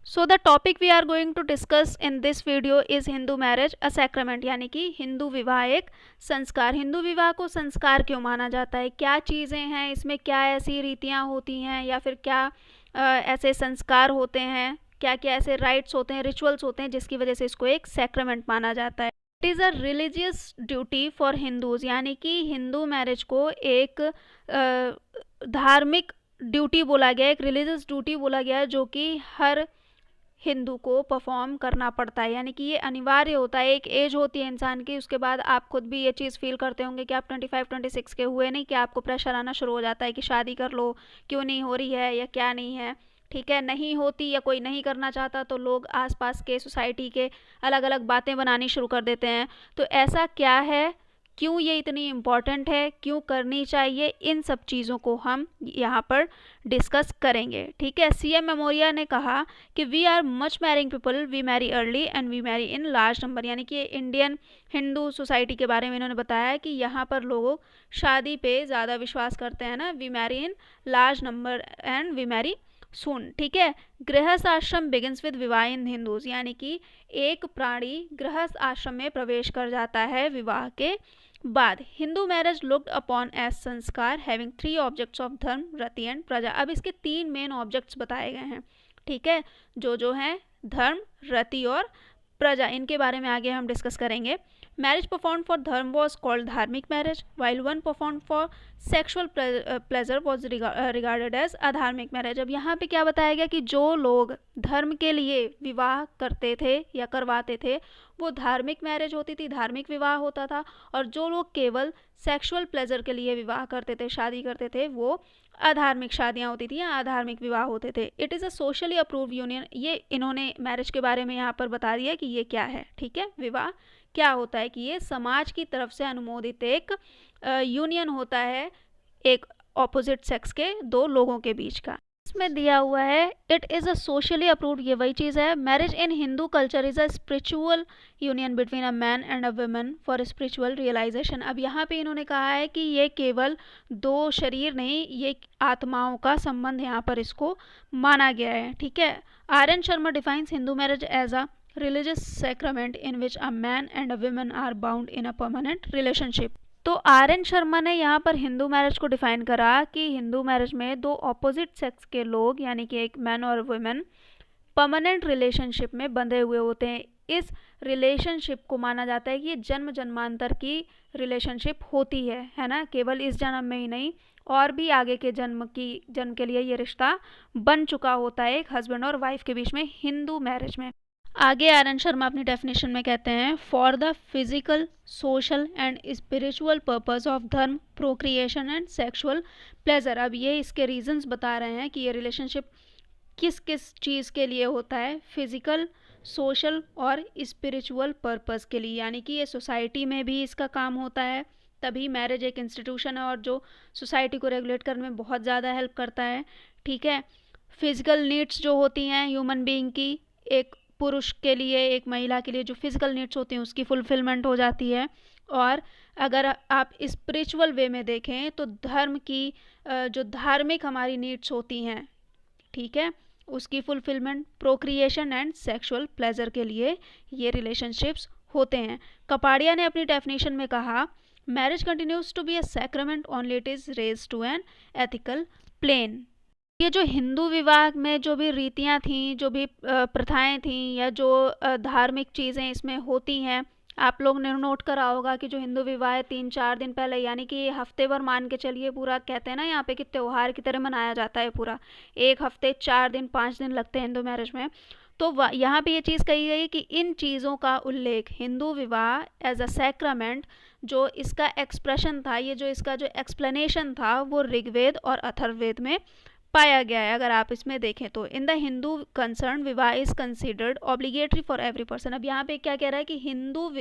So the topic we are going to discuss in this video is Hindu marriage a sacrament, यानी कि हिंदू विवाह एक संस्कार। हिंदू विवाह को संस्कार क्यों माना जाता है, क्या चीज़ें हैं इसमें, क्या ऐसी रीतियाँ होती हैं या फिर क्या ऐसे संस्कार होते हैं, क्या क्या ऐसे राइट्स होते हैं, रिचुअल्स होते हैं जिसकी वजह से इसको एक सैक्रमेंट माना जाता है। It is a religious duty for Hindus, यानी कि हिंदू मैरिज को एक धार्मिक ड्यूटी बोला गया, एक रिलीजियस ड्यूटी बोला गया जो कि हर हिंदू को परफॉर्म करना पड़ता है, यानी कि ये अनिवार्य होता है। एक एज होती है इंसान की, उसके बाद आप खुद भी ये चीज़ फील करते होंगे कि आप 25-26 के हुए नहीं कि आपको प्रेशर आना शुरू हो जाता है कि शादी कर लो, क्यों नहीं हो रही है या क्या नहीं है। ठीक है, नहीं होती या कोई नहीं करना चाहता तो लोग आसपास के सोसाइटी के अलग अलग बातें बनानी शुरू कर देते हैं। तो ऐसा क्या है, क्यों ये इतनी इम्पॉर्टेंट है, क्यों करनी चाहिए, इन सब चीज़ों को हम यहाँ पर डिस्कस करेंगे। ठीक है, सीएम मेमोरिया ने कहा कि we are much marrying people, we marry early and we marry in large number, यानी कि इंडियन हिंदू सोसाइटी के बारे में इन्होंने बताया कि यहाँ पर लोग शादी पे ज़्यादा विश्वास करते हैं ना, we marry in large number and we marry soon. ठीक है, गृहस्थ आश्रम बिगिंस विद विवाह इन हिंदूज, यानी कि एक प्राणी गृहस्थ आश्रम में प्रवेश कर जाता है विवाह के बाद। Hindu marriage looked upon as sanskar having 3 objects of dharma, rati and प्रजा। अब इसके 3 मेन ऑब्जेक्ट्स बताए गए हैं। ठीक है, जो हैं धर्म, रति और प्रजा, इनके बारे में आगे हम डिस्कस करेंगे। Marriage perform for dharma was called dharmik marriage, while one perform for sexual pleasure was regarded as adharmik marriage. अब यहाँ पे क्या बताया गया कि जो लोग धर्म के लिए विवाह करते थे या करवाते थे वो धार्मिक मैरिज होती थी, धार्मिक विवाह होता था, और जो लोग केवल सेक्सुअल प्लेजर के लिए विवाह करते थे, शादी करते थे, वो अधार्मिक शादियाँ होती थी या अधार्मिक विवाह होते थे। It is a socially approve union, ये इन्होंने मैरिज के बारे में यहाँ पर बता दिया कि ये क्या है। ठीक है, विवाह क्या होता है कि ये समाज की तरफ से अनुमोदित एक यूनियन होता है एक ऑपोजिट सेक्स के दो लोगों के बीच का। इसमें दिया हुआ है it is a socially approved, ये वही चीज़ है। Marriage in Hindu culture is a spiritual union between a man and a women for spiritual realisation. अब यहाँ पे इन्होंने कहा है कि ये केवल दो शरीर नहीं, ये आत्माओं का संबंध यहाँ पर इसको माना गया है। ठीक है, R N Sharma defines Hindu marriage as a religious sacrament in which a man and a woman are bound in a permanent relationship। तो आर एन शर्मा ने यहाँ पर हिंदू मैरिज को डिफाइन करा कि हिंदू मैरिज में दो ऑपोजिट सेक्स के लोग, यानी कि एक मैन और वुमेन, परमानेंट रिलेशनशिप में बंधे हुए होते हैं। इस रिलेशनशिप को माना जाता है कि ये जन्म जन्मांतर की रिलेशनशिप होती है ना, केवल इस जन्म में ही नहीं और भी आगे के जन्म के लिए ये रिश्ता बन चुका होता है एक हस्बैंड और वाइफ के बीच में हिंदू मैरिज में। आगे आर एन शर्मा अपनी डेफिनेशन में कहते हैं for the physical, social and spiritual purpose of धर्म, प्रोक्रिएशन एंड सेक्सुअल प्लेजर। अब ये इसके रीजंस बता रहे हैं कि ये रिलेशनशिप किस किस चीज़ के लिए होता है, फिजिकल, सोशल और स्पिरिचुअल पर्पस के लिए, यानी कि ये सोसाइटी में भी इसका काम होता है। तभी मैरिज एक इंस्टीट्यूशन है और जो सोसाइटी को रेगुलेट करने में बहुत ज़्यादा हेल्प करता है। ठीक है, फिजिकल नीड्स जो होती हैं ह्यूमन बीइंग की, एक पुरुष के लिए एक महिला के लिए जो फिजिकल नीड्स होती हैं उसकी फुलफिलमेंट हो जाती है। और अगर आप स्पिरिचुअल वे में देखें तो धर्म की जो धार्मिक हमारी नीड्स होती हैं, ठीक है, उसकी fulfilment, procreation and sexual pleasure के लिए ये रिलेशनशिप्स होते हैं। कपाड़िया ने अपनी डेफिनेशन में कहा marriage continues to be a sacrament only it is raise to an ethical plane. ये जो हिंदू विवाह में जो भी रीतियाँ थीं, जो भी प्रथाएं थीं या जो धार्मिक चीज़ें इसमें होती हैं, आप लोग ने नोट करा होगा कि जो हिंदू विवाह है 3-4 दिन पहले, यानी कि हफ्ते भर मान के चलिए, पूरा कहते हैं ना यहाँ पे कि त्यौहार की तरह मनाया जाता है पूरा, एक हफ्ते 4 दिन 5 दिन लगते हैं हिंदू मैरिज में। तो यहाँ पे ये चीज़ कही गई कि इन चीज़ों का उल्लेख हिंदू विवाह एज अ सैक्रमेंट, जो इसका एक्सप्रेशन था, ये जो इसका जो एक्सप्लेनेशन था वो ऋग्वेद और अथर्ववेद में पाया गया है। अगर आप इसमें देखें तो इन द हिंदू कंसर्न विवाह is considered obligatory for every person. अब यहाँ पे क्या कह रहा है कि हिंदू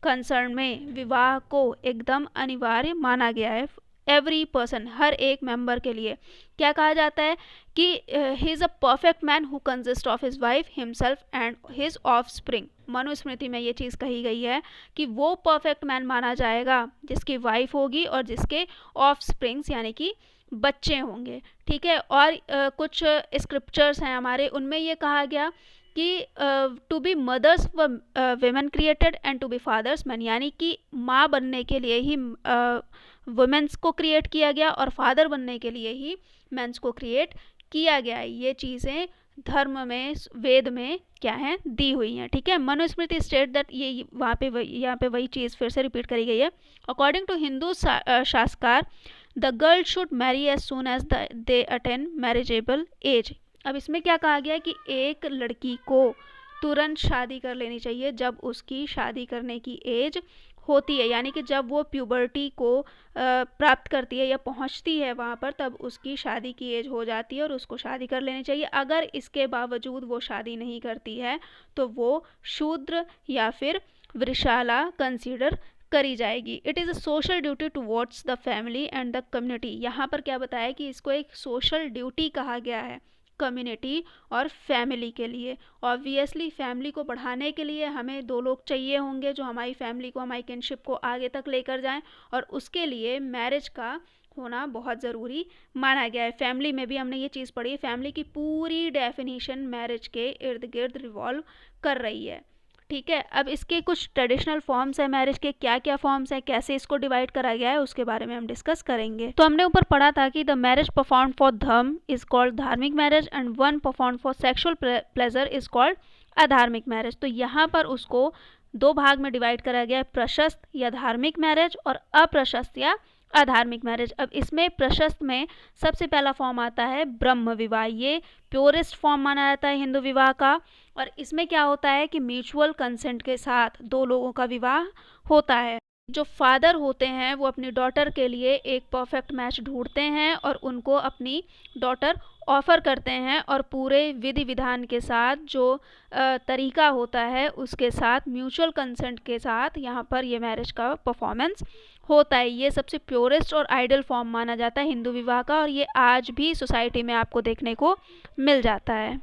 कंसर्न में विवाह को एकदम अनिवार्य माना गया है, एवरी पर्सन, हर एक मेंबर के लिए। क्या कहा जाता है कि he is a perfect man who consist of his wife, himself and his of spring. Manusmriti में ये चीज़ कही गई है कि वो परफेक्ट मैन माना जाएगा जिसकी वाइफ होगी और जिसके ऑफ स्प्रिंग्स, यानी कि बच्चे होंगे, ठीक है। और कुछ स्क्रिप्चर्स हैं हमारे, उनमें ये कहा गया कि to be mothers women created and to be fathers man, यानी कि माँ बनने के लिए ही वुमेन्स को क्रिएट किया गया और फादर बनने के लिए ही मेंस को क्रिएट किया गया है। ये चीज़ें धर्म में, वेद में क्या है, दी हुई हैं, ठीक है। मनुस्मृति स्टेट दैट, ये वहाँ पे यहाँ पे वही चीज़ फिर से रिपीट करी गई है। According to Hindu shastrakar the girl should marry as soon as they attain marriageable age. अब इसमें क्या कहा गया है कि एक लड़की को तुरंत शादी कर लेनी चाहिए जब उसकी शादी करने की एज होती है, यानी कि जब वो प्यूबर्टी को प्राप्त करती है या पहुंचती है वहाँ पर, तब उसकी शादी की एज हो जाती है और उसको शादी कर लेनी चाहिए। अगर इसके बावजूद वो शादी नहीं करती है तो वो शूद्र या फिर वृषाला कंसीडर करी जाएगी। It is a social duty towards the family and the community. यहाँ पर क्या बताया कि इसको एक सोशल ड्यूटी कहा गया है कम्युनिटी और फैमिली के लिए। ऑब्वियसली फैमिली को बढ़ाने के लिए हमें दो लोग चाहिए होंगे जो हमारी फैमिली को, हमारी किनशिप को आगे तक लेकर जाएं, और उसके लिए मैरिज का होना बहुत ज़रूरी माना गया है। फैमिली में भी हमने ये चीज़ पढ़ी है, फैमिली की पूरी डेफिनेशन मैरिज के इर्द गिर्द रिवॉल्व कर रही है, ठीक है। अब इसके कुछ ट्रेडिशनल फॉर्म्स है मैरिज के, क्या क्या फॉर्म्स हैं, कैसे इसको डिवाइड करा गया है, उसके बारे में हम डिस्कस करेंगे। तो हमने ऊपर पढ़ा था कि the marriage perform for dharma is called dharmik marriage and one perform for sexual pleasure is called adharmik marriage. तो यहाँ पर उसको दो भाग में डिवाइड करा गया है, प्रशस्त या धार्मिक मैरिज और अप्रशस्त या अधार्मिक मैरिज। अब इसमें प्रशस्त में सबसे पहला फॉर्म आता है ब्रह्म विवाह। ये प्योरेस्ट फॉर्म माना जाता है हिंदू विवाह का, और इसमें क्या होता है कि म्यूचुअल कंसेंट के साथ दो लोगों का विवाह होता है। जो फादर होते हैं वो अपनी डॉटर के लिए एक परफेक्ट मैच ढूंढते हैं और उनको अपनी डॉटर ऑफ़र करते हैं, और पूरे विधि विधान के साथ जो तरीका होता है उसके साथ म्यूचुअल कंसेंट के साथ यहाँ पर ये मैरिज का परफॉर्मेंस होता है। ये सबसे प्योरेस्ट और आइडियल फॉर्म माना जाता है हिंदू विवाह का, और ये आज भी सोसाइटी में आपको देखने को मिल जाता है।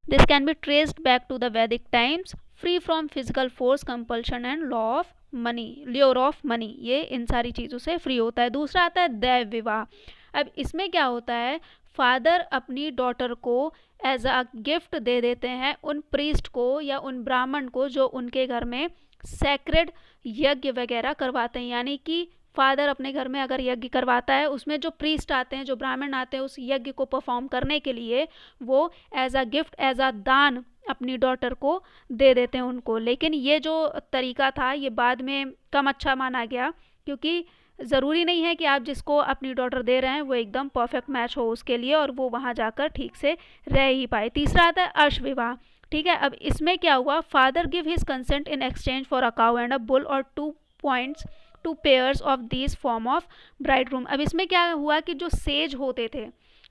This can be traced back to the Vedic times, free from physical force, compulsion and law of money, lure of money. ये इन सारी चीज़ों से फ्री होता है। दूसरा आता है दैव विवाह। अब इसमें क्या होता है, फादर अपनी डॉटर को एज अ गिफ्ट दे देते हैं उन प्रीस्ट को या उन ब्राह्मण को जो उनके घर में सैक्रेड यज्ञ वगैरह करवाते हैं। यानी कि फादर अपने घर में अगर यज्ञ करवाता है, उसमें जो प्रीस्ट आते हैं, जो ब्राह्मण आते हैं उस यज्ञ को परफॉर्म करने के लिए, वो as a gift, as a daan अपनी डॉटर को दे देते हैं उनको। लेकिन ये जो तरीका था ये बाद में कम अच्छा माना गया, क्योंकि ज़रूरी नहीं है कि आप जिसको अपनी डॉटर दे रहे हैं वो एकदम परफेक्ट मैच हो उसके लिए और वो वहाँ जाकर ठीक से रह ही पाए। तीसरा आता है अर्श विवाह, ठीक है। अब इसमें क्या हुआ, father give his consent in exchange for a cow and a bull और 2 pairs of this form of bride groom. अब इसमें क्या हुआ कि जो सेज होते थे,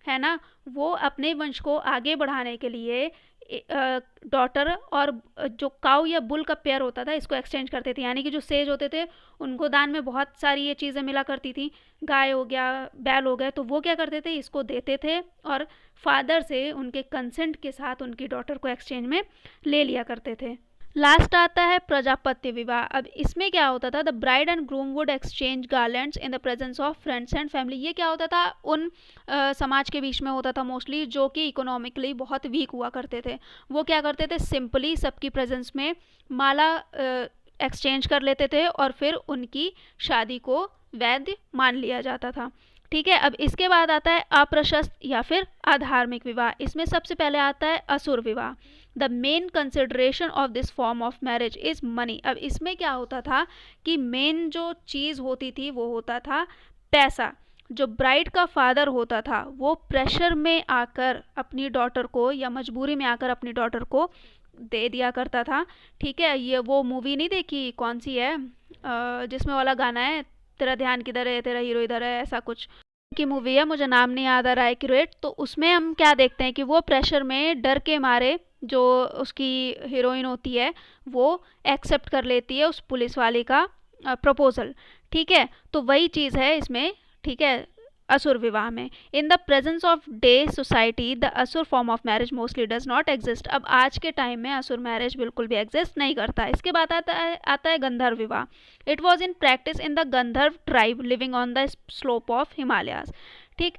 है ना, वो अपने वंश को आगे बढ़ाने के लिए डॉटर और जो काऊ या बुल का पेयर होता था इसको एक्सचेंज करते थे। यानी कि जो सेज होते थे उनको दान में बहुत सारी ये चीज़ें मिला करती थी, गाय हो गया, बैल हो गए, तो वो क्या करते थे, इसको देते थे और फादर से उनके कंसेंट के साथ उनकी डॉटर को एक्सचेंज में ले लिया करते थे। लास्ट आता है प्रजापत्य विवाह। अब इसमें क्या होता था, the bride and groom would exchange garlands in the presence of friends and family. ये क्या होता था, उन समाज के बीच में होता था मोस्टली जो कि इकोनॉमिकली बहुत वीक हुआ करते थे। वो क्या करते थे, सिंपली सबकी प्रेजेंस में माला एक्सचेंज कर लेते थे और फिर उनकी शादी को वैध मान लिया जाता था, ठीक है। अब इसके बाद आता है अप्रशस्त या फिर अधार्मिक विवाह। इसमें सबसे पहले आता है असुर विवाह। The main consideration of this form of marriage is money. अब इसमें क्या होता था कि मेन जो चीज़ होती थी वो होता था पैसा। जो ब्राइड का फादर होता था वो प्रेशर में आकर अपनी डॉटर को या मजबूरी में आकर अपनी डॉटर को दे दिया करता था, ठीक है। ये वो मूवी नहीं देखी, कौन सी है, जिसमें वाला गाना है, तेरा ध्यान किधर है, तेरा हीरो इधर है, ऐसा कुछ की मूवी है, मुझे नाम नहीं याद आ रहा है एक्यूरेट। तो उसमें हम क्या देखते हैं कि वो प्रेशर में डर के मारे जो उसकी हीरोइन होती है वो एक्सेप्ट कर लेती है उस पुलिस वाले का प्रपोजल, ठीक है। तो वही चीज़ है इसमें, ठीक है, असुर विवाह में। In the presence of the society the Asura form of marriage mostly does not exist. अब आज के टाइम में असुर मैरिज बिल्कुल भी एग्जिस्ट नहीं करता। इसके बाद आता है गंधर्व विवाह। It was in practice in the Gandharva tribe living on the slope of Himalayas, ठीक।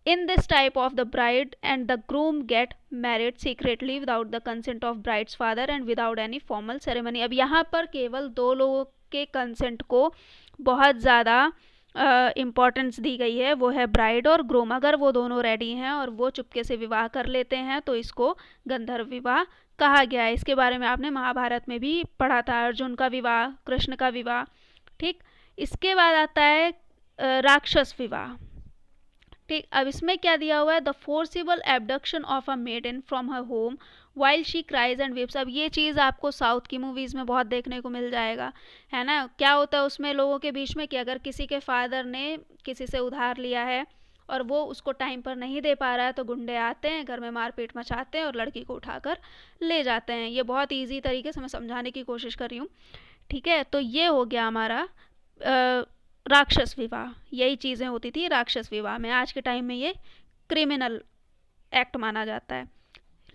In this type of the bride and the groom get married secretly without the consent of bride's father and without any formal ceremony. अब यहाँ पर केवल दो लोगों के consent को बहुत ज़्यादा इम्पोर्टेंस दी गई है, वो है ब्राइड और ग्रूम. अगर वो दोनों रेडी हैं और वो चुपके से विवाह कर लेते हैं तो इसको गंधर्व विवाह कहा गया है. इसके बारे में आपने महाभारत में भी पढ़ा था, अर्जुन का विवाह, कृष्ण का विवाह. ठीक, इसके बाद आता है राक्षस विवाह. ठीक, अब इसमें क्या दिया हुआ है, the forcible abduction of a maiden from her home while she cries and weeps. अब ये चीज़ आपको साउथ की मूवीज़ में बहुत देखने को मिल जाएगा, है ना. क्या होता है उसमें लोगों के बीच में कि अगर किसी के फादर ने किसी से उधार लिया है और वो उसको टाइम पर नहीं दे पा रहा है तो गुंडे आते हैं, घर में मारपीट मचाते हैं और लड़की को उठाकर ले जाते हैं. ये बहुत ईजी तरीके से मैं समझाने की कोशिश कर रही हूँ. ठीक है, तो ये हो गया हमारा राक्षस विवाह. यही चीज़ें होती थी राक्षस विवाह में. आज के टाइम में ये क्रिमिनल एक्ट माना जाता है.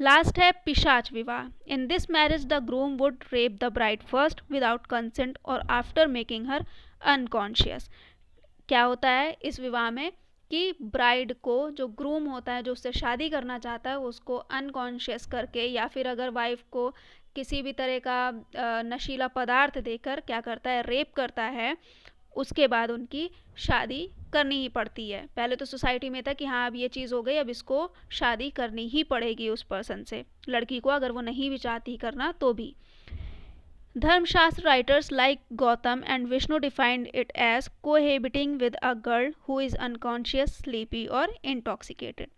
लास्ट है पिशाच विवाह. In this marriage the groom would rape the bride first without consent और आफ्टर मेकिंग हर अनकॉन्शियस. क्या होता है इस विवाह में कि ब्राइड को जो ग्रूम होता है, जो उससे शादी करना चाहता है, उसको अनकॉन्शियस करके या फिर अगर वाइफ को किसी भी तरह का नशीला पदार्थ देकर क्या करता है, रेप करता है. उसके बाद उनकी शादी करनी ही पड़ती है. पहले तो सोसाइटी में था कि हाँ अब ये चीज़ हो गई, अब इसको शादी करनी ही पड़ेगी उस पर्सन से, लड़की को, अगर वो नहीं भी चाहती करना तो भी. Dharmashastra writers like Gautam and Vishnu defined it as cohabiting with a girl who is unconscious, sleepy और intoxicated.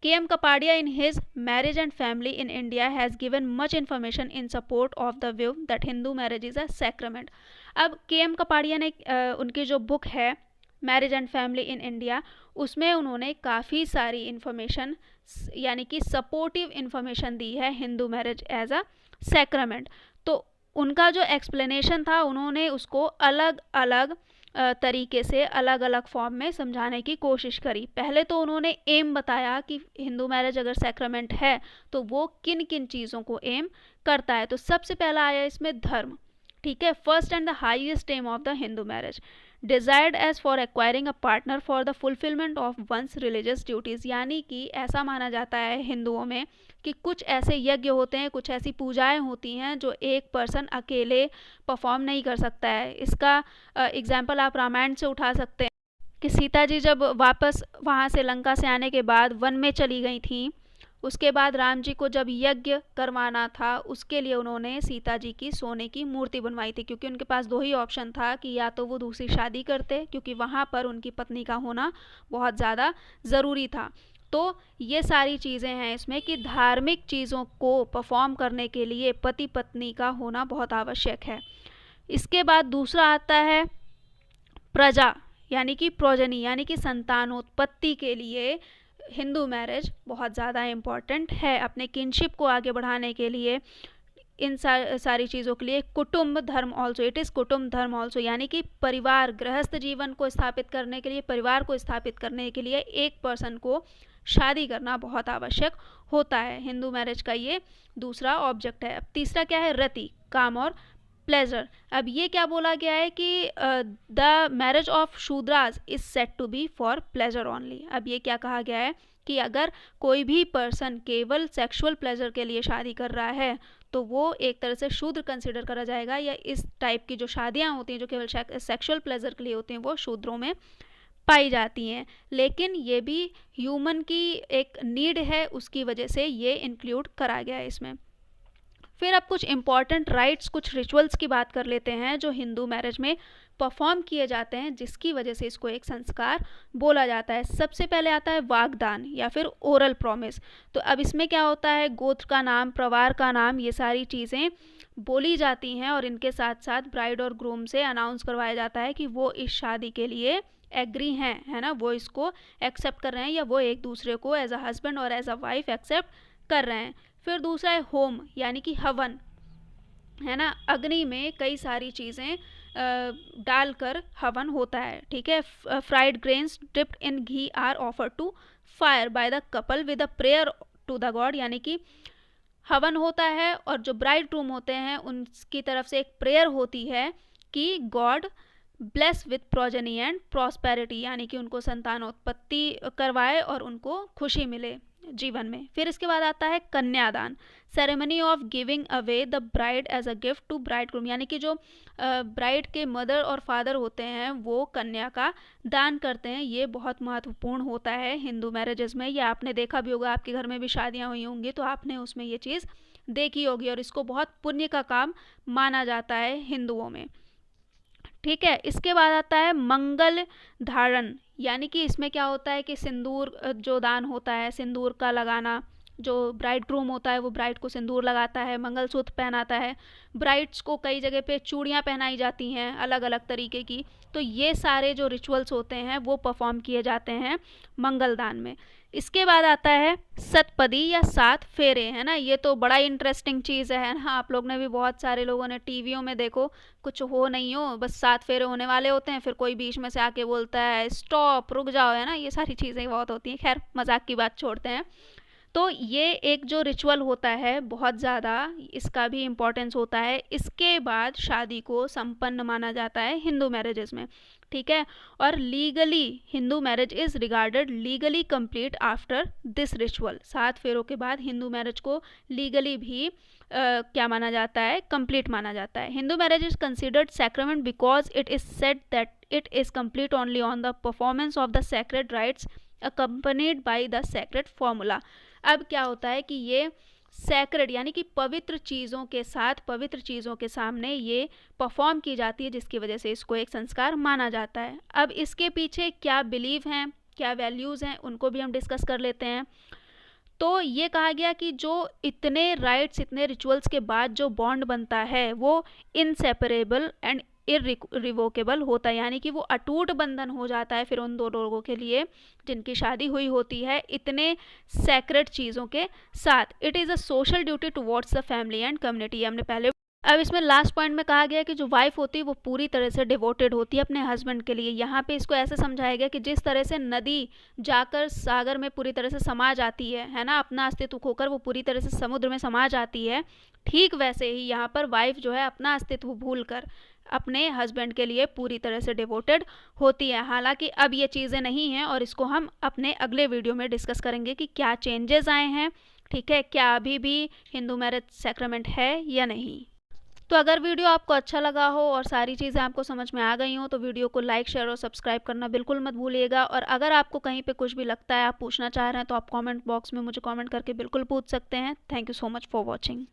K.M. Kapadia in his Marriage and Family in India has given much information in support of the view that Hindu marriage is a sacrament. अब K.M. Kapadia ने उनकी जो book है marriage and family in India, उसमें उन्होंने काफ़ी सारी information यानी कि सपोर्टिव इन्फॉर्मेशन दी है Hindu marriage as a sacrament. तो उनका जो एक्सप्लेनेशन था उन्होंने उसको अलग अलग तरीके से अलग अलग फॉर्म में समझाने की कोशिश करी. पहले तो उन्होंने एम बताया कि हिंदू मैरिज अगर सैक्रमेंट है तो वो किन किन चीज़ों को एम करता है. तो सबसे पहला आया इसमें धर्म. ठीक है, first and the highest aim of the Hindu marriage desired as for acquiring a partner for the fulfilment of one's religious duties. यानी कि ऐसा माना जाता है हिंदुओं में कि कुछ ऐसे यज्ञ होते हैं, कुछ ऐसी पूजाएं होती हैं जो एक पर्सन अकेले परफॉर्म नहीं कर सकता है. इसका एग्जाम्पल आप रामायण से उठा सकते हैं कि सीता जी जब वापस वहाँ से लंका से आने के बाद वन में चली गई थी, उसके बाद राम जी को जब यज्ञ करवाना था उसके लिए उन्होंने सीता जी की सोने की मूर्ति बनवाई थी, क्योंकि उनके पास दो ही ऑप्शन था कि या तो वो दूसरी शादी करते, क्योंकि वहाँ पर उनकी पत्नी का होना बहुत ज़्यादा ज़रूरी था. तो ये सारी चीज़ें हैं इसमें कि धार्मिक चीज़ों को परफॉर्म करने के लिए पति पत्नी का होना बहुत आवश्यक है. इसके बाद दूसरा आता है प्रजा यानी कि प्रोजनी यानी कि संतानोत्पत्ति के लिए हिंदू मैरिज बहुत ज़्यादा इम्पॉर्टेंट है. अपने किनशिप को आगे बढ़ाने के लिए, इन सारी चीज़ों के लिए कुटुंब धर्म ऑल्सो, इट इज़ कुटुंब धर्म ऑल्सो, यानी कि परिवार, गृहस्थ जीवन को स्थापित करने के लिए, परिवार को स्थापित करने के लिए एक पर्सन को शादी करना बहुत आवश्यक होता है. हिंदू मैरिज का ये दूसरा ऑब्जेक्ट है. अब तीसरा क्या है, रति, काम और प्लेजर. अब ये क्या बोला गया है कि the marriage of Shudras is said to be for pleasure only. अब ये क्या कहा गया है कि अगर कोई भी पर्सन केवल सेक्सुअल प्लेजर के लिए शादी कर रहा है तो वो एक तरह से शूद्र कंसिडर करा जाएगा, या इस टाइप की जो शादियाँ होती हैं जो केवल सेक्सुअल प्लेजर के लिए होती हैं वो शूद्रों में पाई जाती हैं. लेकिन ये भी ह्यूमन की एक नीड है, उसकी वजह से ये इंक्लूड करा गया है इसमें. फिर अब कुछ इम्पॉर्टेंट राइट्स, कुछ रिचुअल्स की बात कर लेते हैं जो हिंदू मैरिज में परफॉर्म किए जाते हैं, जिसकी वजह से इसको एक संस्कार बोला जाता है. सबसे पहले आता है वागदान या फिर ओरल प्रॉमिस. तो अब इसमें क्या होता है, गोत्र का नाम, परिवार का नाम, ये सारी चीज़ें बोली जाती हैं और इनके साथ साथ ब्राइड और ग्रूम से अनाउंस करवाया जाता है कि वो इस शादी के लिए एग्री हैं, है ना, वो इसको एक्सेप्ट कर रहे हैं या वो एक दूसरे को एज अ हस्बैंड और एज अ वाइफ एक्सेप्ट कर रहे हैं. फिर दूसरा है होम यानी कि हवन, है ना, अग्नि में कई सारी चीज़ें डालकर हवन होता है. ठीक है, fried grains dipped in ghee are offer to fire by the couple with a prayer to the god. यानी कि हवन होता है और जो ब्राइड ग्रूम होते हैं उनकी तरफ से एक प्रेयर होती है कि God bless with progeny and prosperity, यानी कि उनको संतानोत्पत्ति करवाए और उनको खुशी मिले जीवन में। फिर इसके बाद आता है kanyadaan, ceremony of giving away the bride as a gift to bridegroom, यानी कि जो ब्राइड के मदर और फादर होते हैं वो कन्या का दान करते हैं। ये बहुत महत्वपूर्ण होता है हिंदू मैरिजेस में। ये आपने देखा भी होगा, आपके घर में भी शादियाँ हुई होंगी तो आपने उसमें ये चीज़ देखी होगी, और इसको बहुत पुण्य का काम माना जाता है हिंदुओं में। ठीक है, इसके बाद आता है मंगल धारण, यानी कि इसमें क्या होता है कि सिंदूर जो दान होता है, सिंदूर का लगाना, जो ब्राइड ग्रूम होता है वो ब्राइड को सिंदूर लगाता है, मंगलसूत्र पहनाता है। ब्राइड्स को कई जगह पे चूड़ियाँ पहनाई जाती हैं अलग अलग तरीके की। तो ये सारे जो रिचुअल्स होते हैं वो परफॉर्म किए जाते हैं मंगलदान में। इसके बाद आता है सतपदी या 7 फेरे, है ना। ये तो बड़ा इंटरेस्टिंग चीज़ है ना। आप लोग ने भी, बहुत सारे लोगों ने टीवियों में देखो, कुछ हो नहीं हो बस 7 फेरे होने वाले होते हैं, फिर कोई बीच में से आके बोलता है स्टॉप, रुक जाओ, है ना। ये सारी चीज़ें बहुत होती हैं। खैर, मजाक की बात छोड़ते हैं। तो ये एक जो रिचुअल होता है बहुत ज़्यादा, इसका भी इम्पोर्टेंस होता है। इसके बाद शादी को संपन्न माना जाता है हिंदू मैरिजेस में। ठीक है, और legally Hindu marriage is regarded legally complete after this ritual. 7 फेरों के बाद हिंदू मैरिज को लीगली भी क्या माना जाता है, कंप्लीट माना जाता है। Hindu marriage is considered sacrament because it is said that it is complete only on the performance of the sacred rights accompanied by the sacred formula. अब क्या होता है कि ये सैक्रेड यानी कि पवित्र चीज़ों के साथ, पवित्र चीज़ों के सामने ये परफॉर्म की जाती है, जिसकी वजह से इसको एक संस्कार माना जाता है। अब इसके पीछे क्या बिलीव हैं, क्या वैल्यूज़ हैं, उनको भी हम डिस्कस कर लेते हैं। तो ये कहा गया कि जो इतने राइट्स, इतने रिचुअल्स के बाद जो बॉन्ड बनता है वो इनसेपरेबल एंड इरिवोकेबल होता है, यानी कि वो अटूट बंधन हो जाता है फिर उन दो लोगों के लिए जिनकी शादी हुई होती है इतने सैक्रेड चीज़ों के साथ। It is a social duty towards the family and community, हमने पहले। अब इसमें लास्ट पॉइंट में कहा गया कि जो वाइफ होती है वो पूरी तरह से डिवोटेड होती है अपने हस्बैंड के लिए। यहाँ पे इसको ऐसे समझाया गया कि जिस तरह से नदी जाकर सागर में पूरी तरह से समा जाती है ना, अपना अस्तित्व खोकर वो पूरी तरह से समुद्र में समा जाती है, ठीक वैसे ही यहाँ पर वाइफ जो है अपना अस्तित्व भूल कर अपने हस्बैंड के लिए पूरी तरह से डिवोटेड होती है। हालांकि अब ये चीज़ें नहीं हैं, और इसको हम अपने अगले वीडियो में डिस्कस करेंगे कि क्या चेंजेस आए हैं। ठीक है, क्या अभी भी हिंदू मैरिज सैक्रामेंट है या नहीं। तो अगर वीडियो आपको अच्छा लगा हो और सारी चीज़ें आपको समझ में आ गई हो तो वीडियो को लाइक, शेयर और सब्सक्राइब करना बिल्कुल मत भूलिएगा। और अगर आपको कहीं पे कुछ भी लगता है, आप पूछना चाह रहे हैं, तो आप कमेंट बॉक्स में मुझे कमेंट करके बिल्कुल पूछ सकते हैं। Thank you so much for watching.